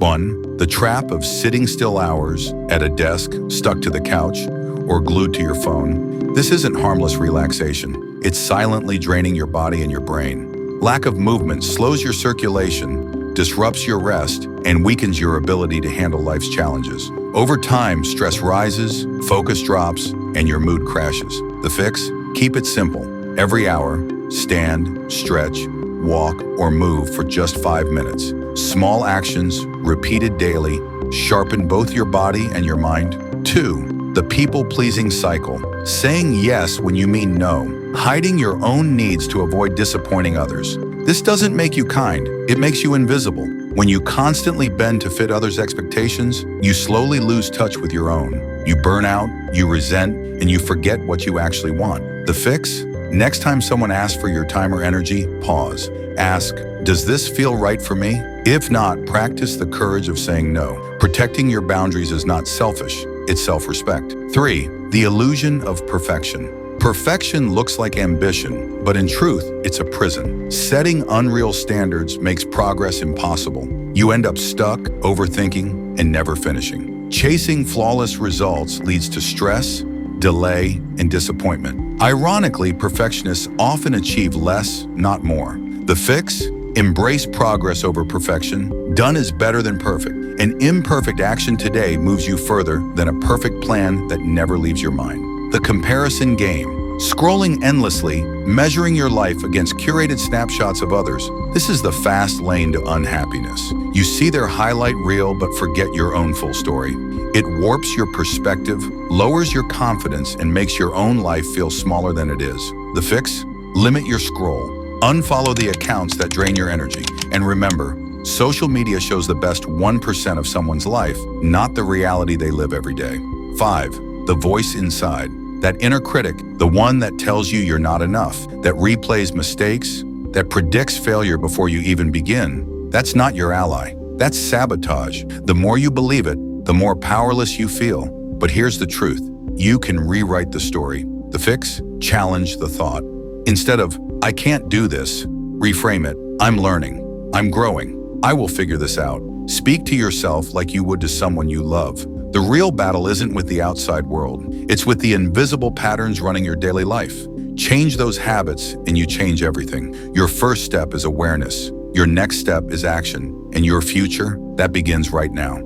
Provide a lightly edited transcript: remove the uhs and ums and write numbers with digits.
1. The trap of sitting still hours at a desk, stuck to the couch, or glued to your phone. This isn't harmless relaxation. It's silently draining your body and your brain. Lack of movement slows your circulation, disrupts your rest, and weakens your ability to handle life's challenges. Over time, stress rises, focus drops, and your mood crashes. The fix? Keep it simple. Every hour, stand, stretch, walk, or move for just 5 minutes. Small actions, repeated daily, sharpen both your body and your mind. 2. The people-pleasing cycle. Saying yes when you mean no. Hiding your own needs to avoid disappointing others. This doesn't make you kind, it makes you invisible. When you constantly bend to fit others' expectations, you slowly lose touch with your own. You burn out, you resent, and you forget what you actually want. The fix? Next time someone asks for your time or energy, pause. Ask, does this feel right for me? If not, practice the courage of saying no. Protecting your boundaries is not selfish, it's self-respect. 3. The illusion of perfection. Perfection looks like ambition, but in truth, it's a prison. Setting unreal standards makes progress impossible. You end up stuck, overthinking, and never finishing. Chasing flawless results leads to stress, delay, and disappointment. Ironically, perfectionists often achieve less, not more. The fix? Embrace progress over perfection. Done is better than perfect. An imperfect action today moves you further than a perfect plan that never leaves your mind. The comparison game. Scrolling endlessly, measuring your life against curated snapshots of others. This is the fast lane to unhappiness. You see their highlight reel but forget your own full story. It warps your perspective, lowers your confidence, and makes your own life feel smaller than it is. The fix? Limit your scroll. Unfollow the accounts that drain your energy. And remember, social media shows the best 1% of someone's life, not the reality they live every day. 5. The voice inside. That inner critic, the one that tells you you're not enough, that replays mistakes, that predicts failure before you even begin, that's not your ally. That's sabotage. The more you believe it, the more powerless you feel. But here's the truth. You can rewrite the story. The fix? Challenge the thought. Instead of, I can't do this, reframe it. I'm learning. I'm growing. I will figure this out. Speak to yourself like you would to someone you love. The real battle isn't with the outside world. It's with the invisible patterns running your daily life. Change those habits and you change everything. Your first step is awareness. Your next step is action. And your future, that begins right now.